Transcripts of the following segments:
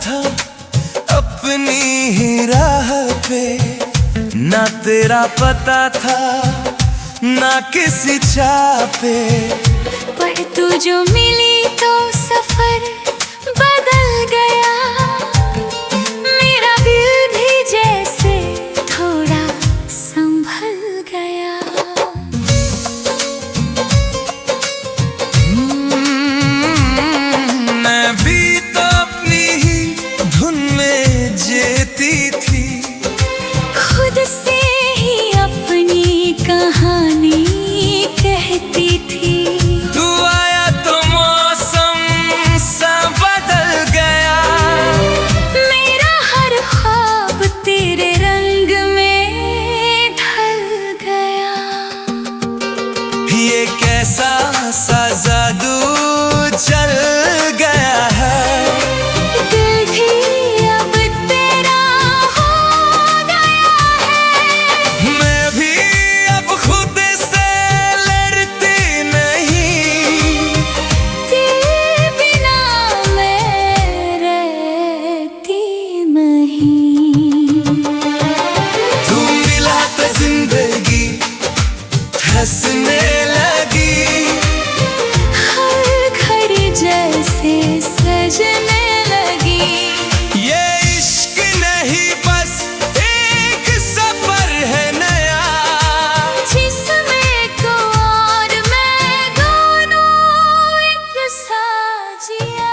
था अपनी ही राह पे, ना तेरा पता था ना किसी चाह पे। पर तू जो मिली तो सफर बदल गया, मेरा दिल भी जैसे थोड़ा संभल गया। मैं भी तो अपनी ही धुन में जीती थी, खुद से ही अपनी कहानी कहती थी। तू आया तो मौसम सा बदल गया, मेरा हर ख्वाब तेरे रंग में ढल गया। ये कैसा सा जादू चल गया है, दिल भी अब तेरा हो गया है। मैं भी अब खुद से लड़ती नहीं, तेरे बिना मैं रहती नहीं। तू मिला तो जिंदगी हंसने लगी, हर घड़ी जैसे सजने लगी। ये इश्क नहीं बस एक सफर है नया, जिसमें तू और मैं दोनों एक साजिया।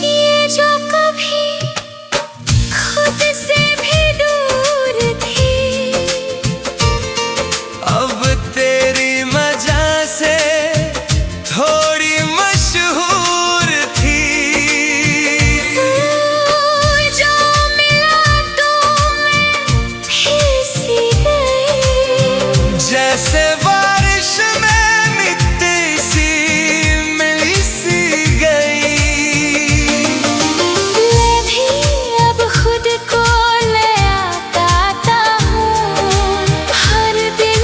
ये जो कभी खुद से भी दूर थी, अब तेरी वजह से थोड़ी मशहूर थी। जो मिला तो मैं सी गई, जैसे बारिश में मिट्टी सी मिली सी गई, मैं भी अब खुद को नया पाता हूँ। हर दिन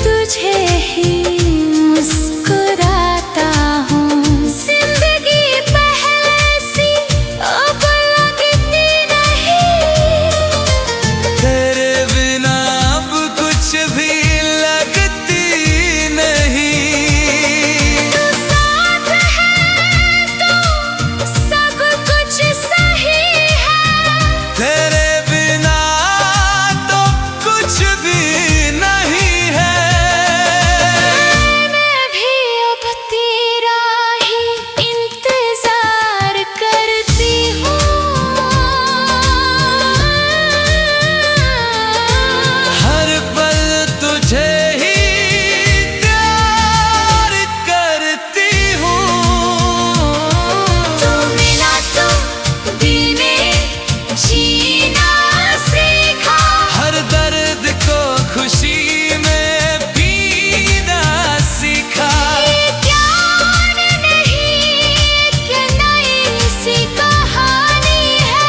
तुझे ही मुस्कुराता हूँ। जिंदगी पहले सी अब लगती नहीं, तेरे बिना अब कुछ भी लगती नहीं। तू साथ है तो सब कुछ सही है। तेरे बिना तो कुछ भी नहीं है। मैं भी अब तेरा ही इंतजार करती हूँ। हर पल तुझे ही प्यार करती हूँ। तू मिला तो जीने जीना सीखा, हर दर्द को खुशी में पीना सीखा। ये ज्ञान नहीं एक नई सी कहानी है,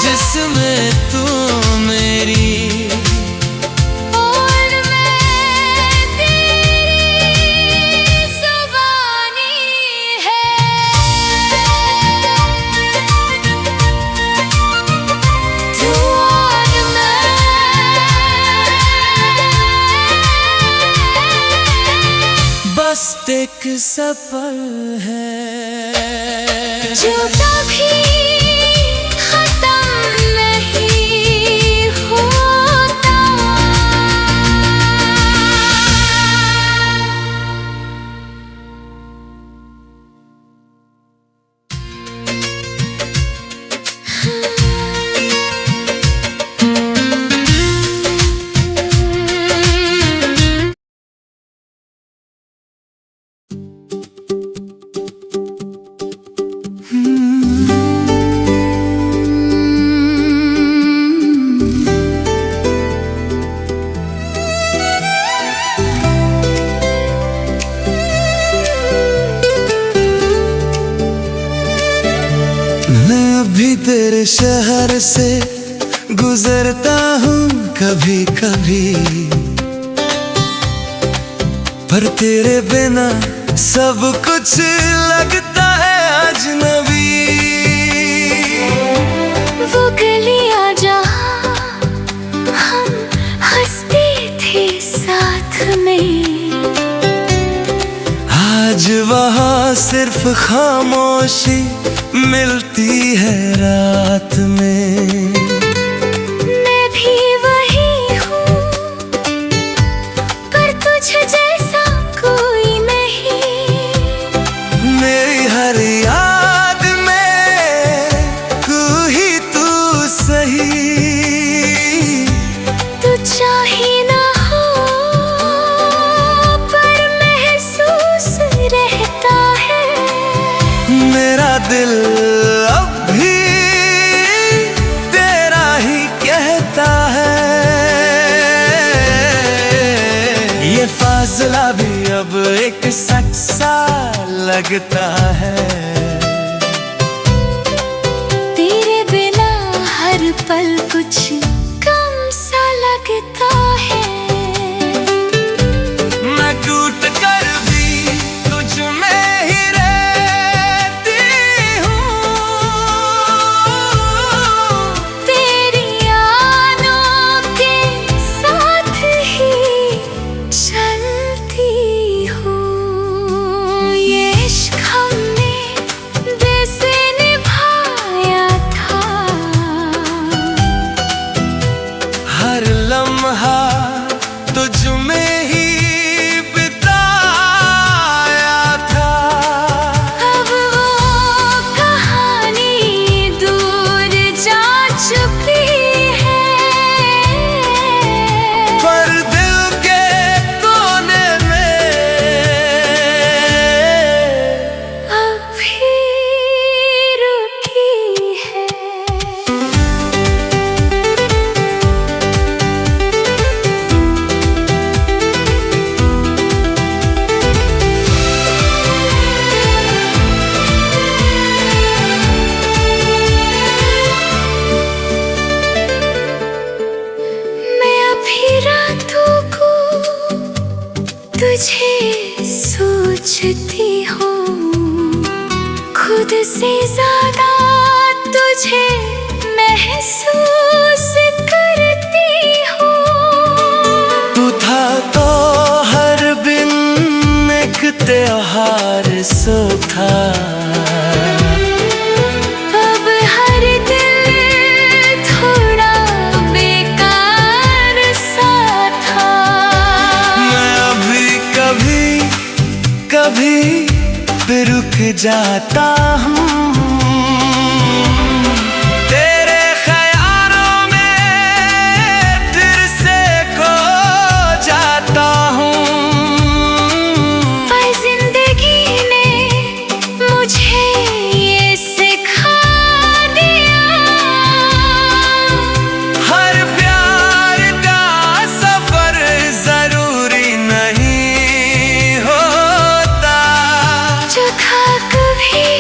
जिसमें तू मेरी और मैं तेरी जुबानी है। तू और मैं बस एक सफर है, जो कभी खत्म नहीं होता। शहर से गुजरता हूँ कभी कभी, पर तेरे बिना सब कुछ लगता है अजनबी। वो गलियां जहाँ हम हंसते थे साथ में, आज वहाँ सिर्फ खामोशी मिलती है रात में। मैं भी वही हूँ पर तुझ जैसा कोई नहीं। मेरी हर याद में तू ही तू सही, तू चाहे ना हो पर महसूस रहता है। मेरा दिल अब भी तेरा ही कहता है। ये फासला भी अब एक सच सा लगता है। तेरे बिना हर पल कुछ कम सा लगता है। मैं टूट कर भी तुझ में ही रहती हूँ, तेरी यादों के साथ ही चलती हूँ। ये इश्क हमने दिल से निभाया था, हर लम्हा तुझ में ही बिताया था। अब वो कहानी दूर जा चुकी है, पर दिल के कोने में अब भी रुकी है। मैं अभी रातों को तुझे सोचती हूँ, खुद से ज्यादा तुझे महसूस करती हूँ। तू था तो हर बिन एक त्योहार सो था। अब हर दिल थोड़ा बेकार सा था। मैं अभी कभी कभी भी रुक जाता हूँ, तेरे ख्यालों में फिर से खो जाता हूँ। पर जिंदगी ने मुझे ये सिखा दिया, हर प्यार का सफर जरूरी नहीं होता। जो था कभी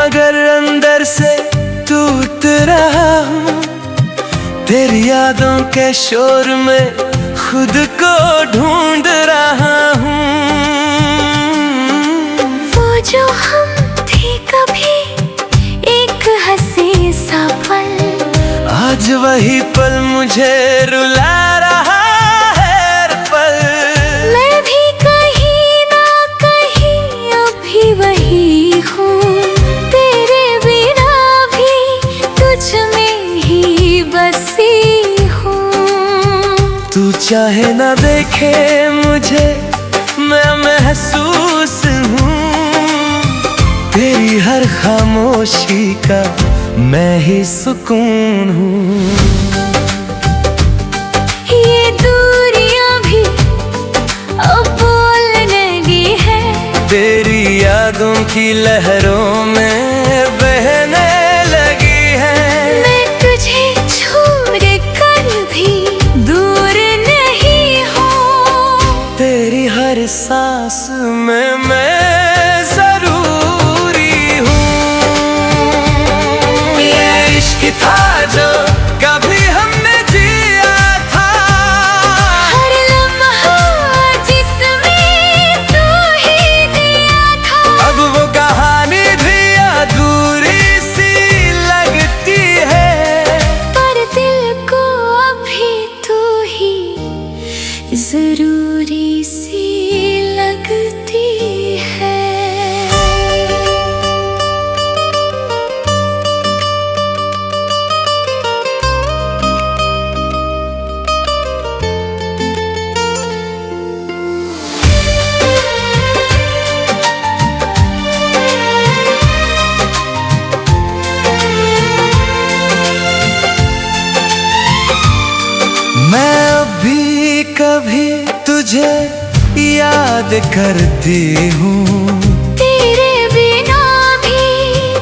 मगर अंदर से टूट रहा हूँ। तेरी यादों के शोर में खुद को ढूंढ रहा हूँ। वो जो हम थे कभी, एक हंसी सा पल, आज वही पल मुझे रुला रहा है हर पल। मैं भी कहीं ना कहीं अभी वही हूँ, तेरे बिना भी तुझ में ही बसी हूँ। तू चाहे ना देखे मुझे, मैं महसूस हूँ। तेरी हर खामोशी का मैं ही सुकून हूँ। ये दूरियां भी अब बोलने लगी है, तेरी यादों की लहरों में बहने लगी है। मैं तुझे छोड़ कर भी दूर नहीं हूँ, तेरी हर सांस में मैं जरूरी हूँ। ये इश्क था जो कभी हमने जिया था, हर लम्हा जिसमें तू ही दिया था। अब वो कहानी भी अधूरी सी लगती है, पर दिल को अभी तू ही जरूरी सी लगती है। मैं अभी कभी तुझे याद करती हूँ। तेरे बिना भी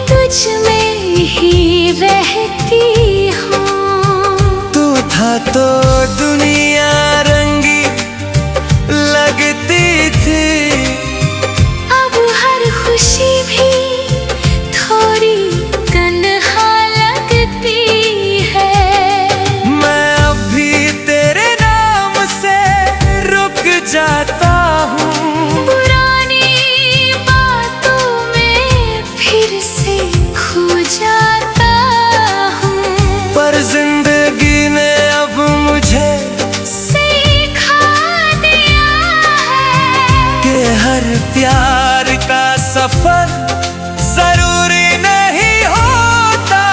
तुझ में ही रहती हूँ। तू था तो दुनिया रंगी लगती थी, अब हर खुशी भी थोड़ी तन्हा लगती है। मैं अभी तेरे नाम से रुक जाता हूँ। पुरानी बातों में फिर से खो जाता हूँ, पर जिंदगी ने अब मुझे सिखा दिया है कि हर प्यार का सफर जरूरी नहीं होता।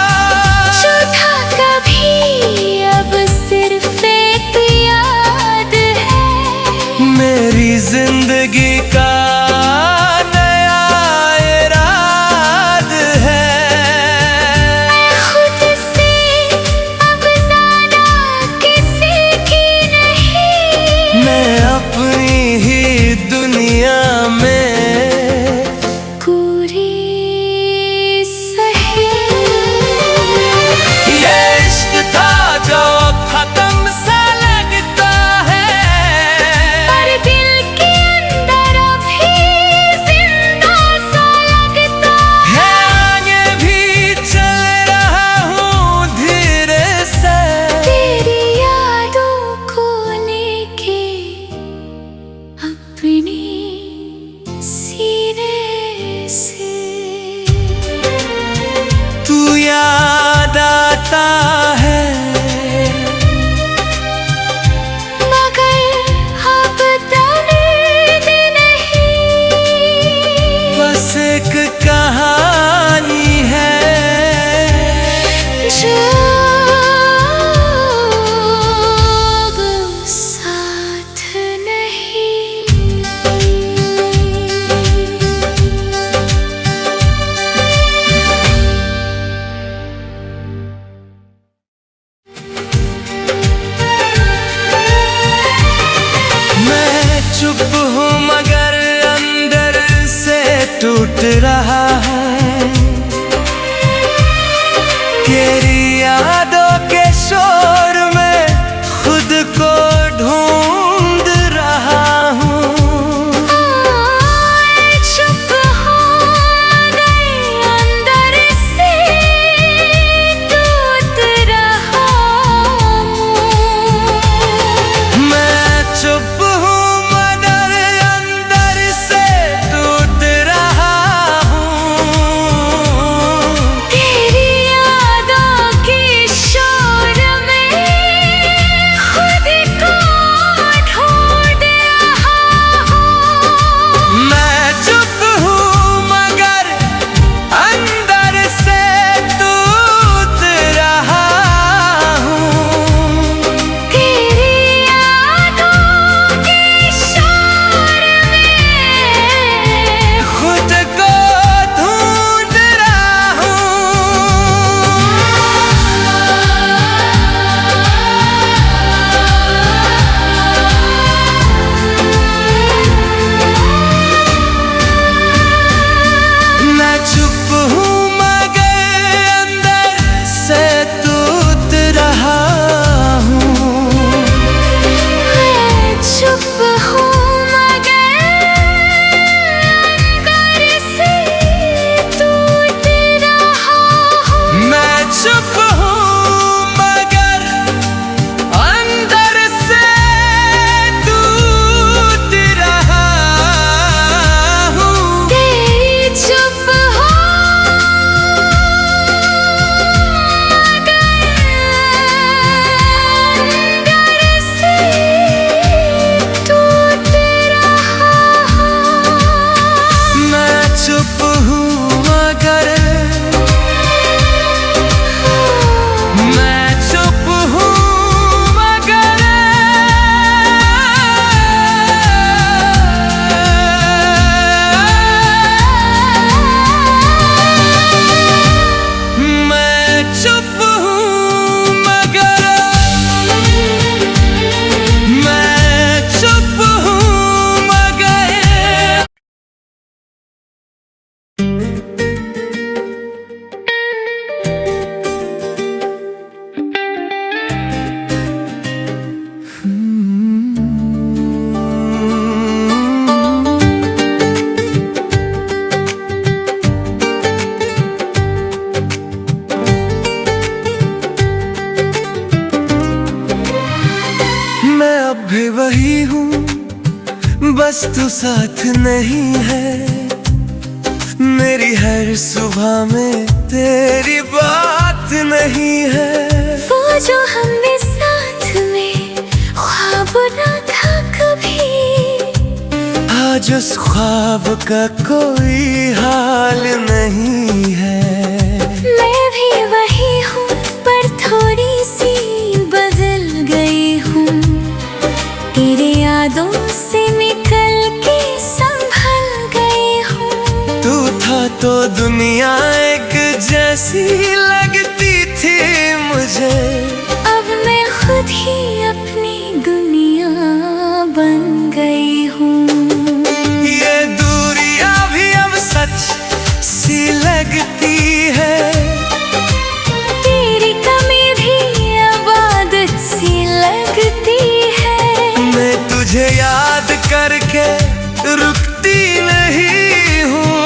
जो था कभी अब सिर्फ एक याद है। मेरी जिंदगी का नया इराद है। खुद से अब ज्यादा किसी की नहीं, मैं अपनी ही दुनिया में पूरी सही। ये इश्क था जो खत्म सा लगता है, पर दिल के अंदर अभी जिंदा सा लगता है। आगे भी चल रहा हूँ धीरे से, तेरी यादों को लेके अपनी सीने से। तू याद आता है, मगर अब दर्द नहीं, बस एक कहानी है। जो अब साथ नहीं। मैं चुप हूँ मगर अंदर से टूट रहा है। तेरी यादों के शोर में खुद को ढूंढ रहा हूँ। चुप हो गए अंदर तू साथ नहीं है, मेरी हर सुबह में तेरी बात नहीं है। वो जो हमने साथ में ख्वाब ना था कभी, आज उस ख्वाब का कोई हाल नहीं है। मैं भी वही हूँ पर थोड़ी सी बदल गई हूँ, तेरी यादों से निकल के संभल गई हूँ। तू था तो दुनिया एक जैसी लगती थी मुझे, अब मैं खुद ही अपनी दुनिया बन गई हूँ। ये दूरियां भी अब सच सी लगती है, तेरी कमी भी अब आदत सी लगती है। मैं तुझे याद करके रुकती नहीं हूँ,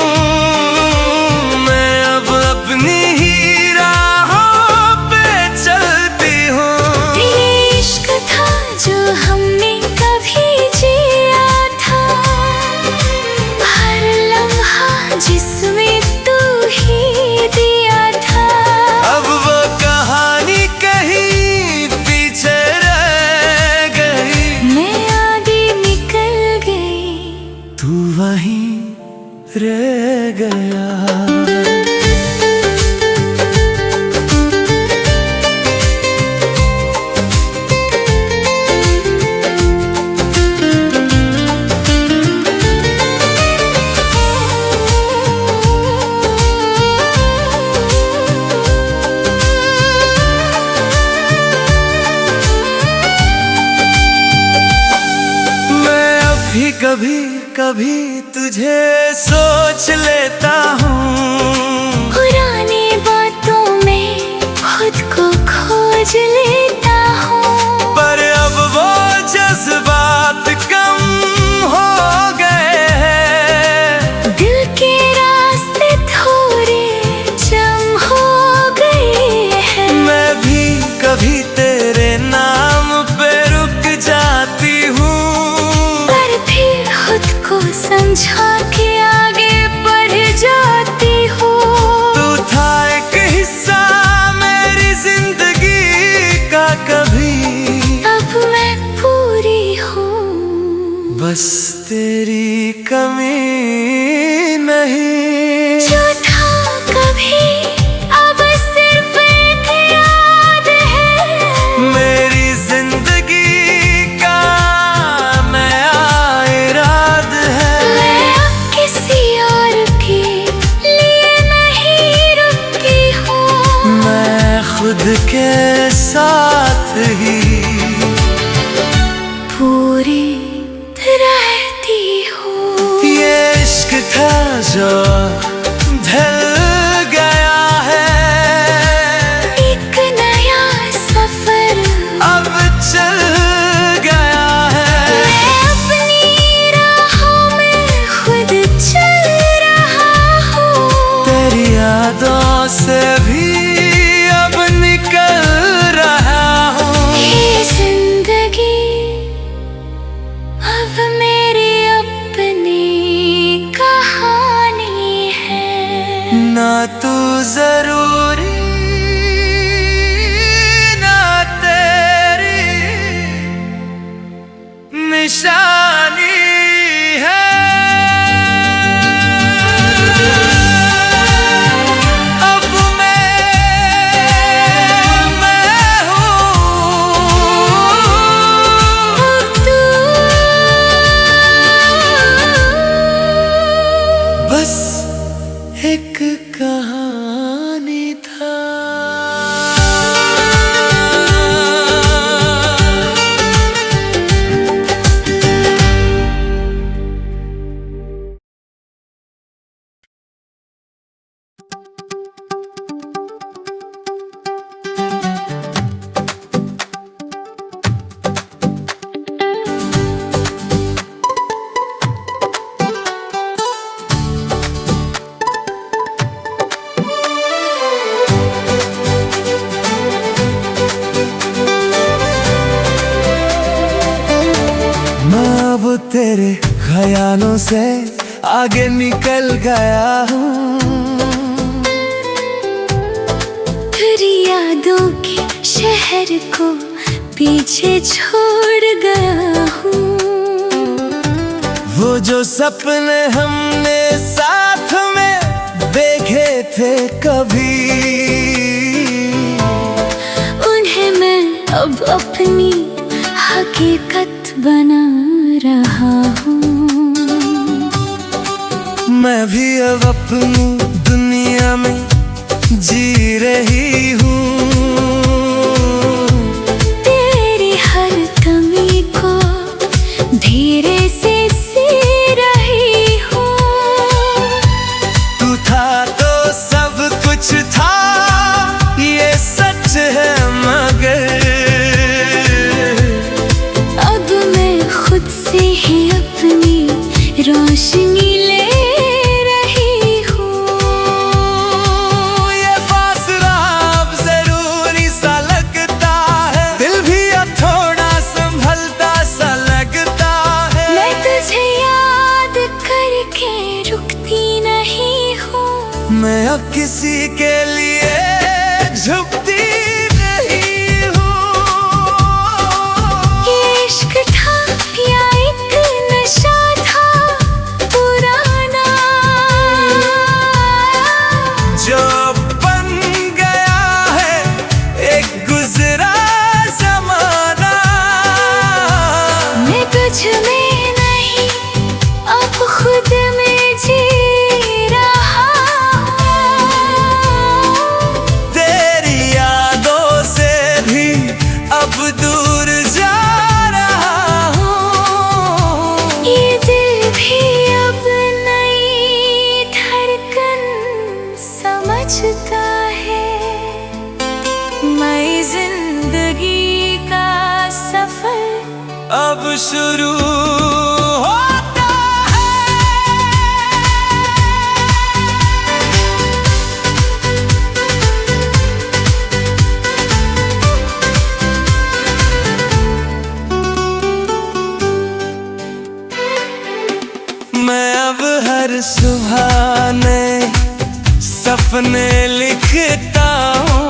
मैं अब अपनी ही राहों पे चलती हूँ। ये इश्क था जो हमने कभी जिया था, हर लम्हा जिसमें तू ही दिया था। अब वो कहानी कहीं पीछे रह गई, मैं आगे निकल गई, तू वहीं रह गया। भी कभी कभी तुझे सोच लेता हूँ, पुरानी बातों में खुद को खोज लेता हूँ। पर अब वो जज्बात कम हो गए हैं, दिल के रास्ते थोड़े जम हो गए हैं। मैं भी कभी तेरे नाम पे रुक जाती हूँ, खुद को समझा के आगे बढ़ जाती हूँ। तू था एक हिस्सा मेरी जिंदगी का कभी, अब मैं पूरी हूँ, बस तेरी कमी नहीं। जो था कभी अब सिर्फ एक याद है, मेरी जिंदगी का नया इराद है। मैं अब किसी और के लिए नहीं रुकी हूँ, मैं खुद के साथ ही पूरी रहती हूँ। ये इश्क था जो ढल गया है, एक नया सफर अब चल गया है। मैं अपनी राहों में खुद चल रहा हूँ, तेरी यादों से भी अब निकल रहा हूँ। ये जिंदगी अब मेरी अपनी कहानी है। ना तू जरूरी ना तेरी निशानी है। अब मैं हूँ, तू बस एक कहानी था। तेरे ख्याल तूफानों से आगे निकल गया हूँ। फिर यादों के शहर को पीछे छोड़ गया हूँ। वो जो सपने हमने साथ में देखे थे कभी, उन्हें मैं अब अपनी हकीकत बना रहा हूँ। मैं भी अब अपनी दुनिया में जी रही हूँ। तेरी हर कमी को धीरे से सी रही हूँ। तू था तो सब कुछ था, ये सच है, मगर अब मैं खुद से ही अपनी रोशनी ले रही हूँ। ये फासला अब जरूरी सा लगता है, दिल भी अब थोड़ा संभलता सा लगता है। मैं तुझे याद करके रुकती नहीं हूँ। मैं अब किसी के लिए झुकती नहीं हूँ। ये इश्क था या एक नशा था पुराना, जो बन गया है एक गुजरा ज़माना। मैं तुझ में नहीं अब खुद में जी रहा हूँ। तेरी यादों से भी अब दूर जा रहा हूँ। ये दिल भी अब नई धड़कन समझता है। मैं जिंदगी का सफर अब शुरू होता है। मैं अब हर सुबह नए सपने लिखता हूँ।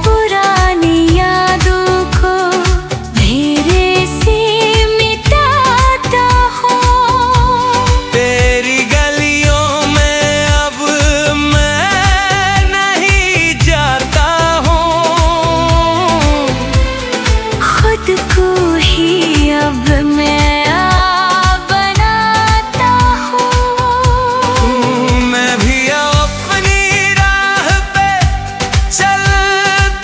पुरानी यादों को मेरे से मिटाता हूँ। तेरी गलियों में अब मैं नहीं जाता हूँ। खुद को ही अब मैं बनाता हूँ। मैं भी अपनी राह पे चल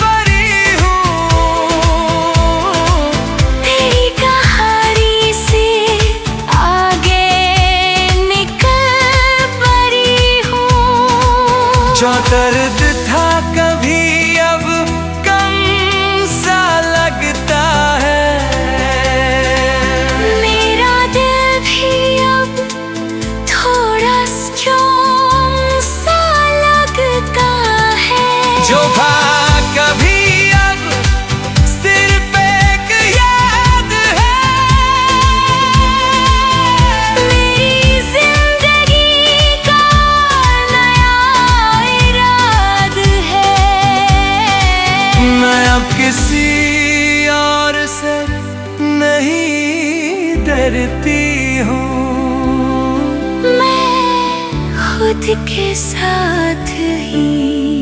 पड़ी हूँ। तेरी कहानी से आगे निकल पड़ी हूँ। जो दर्द था कभी अब कम सा लगता है। मेरा दिल भी अब थोड़ा स्ट्रॉन्ग सा लगता है। जो था कभी अब सिर्फ एक याद है। मेरी जिंदगी का नया इराद है। मैं अब किसी और से नहीं डरती हूँ। मैं खुद के साथ ही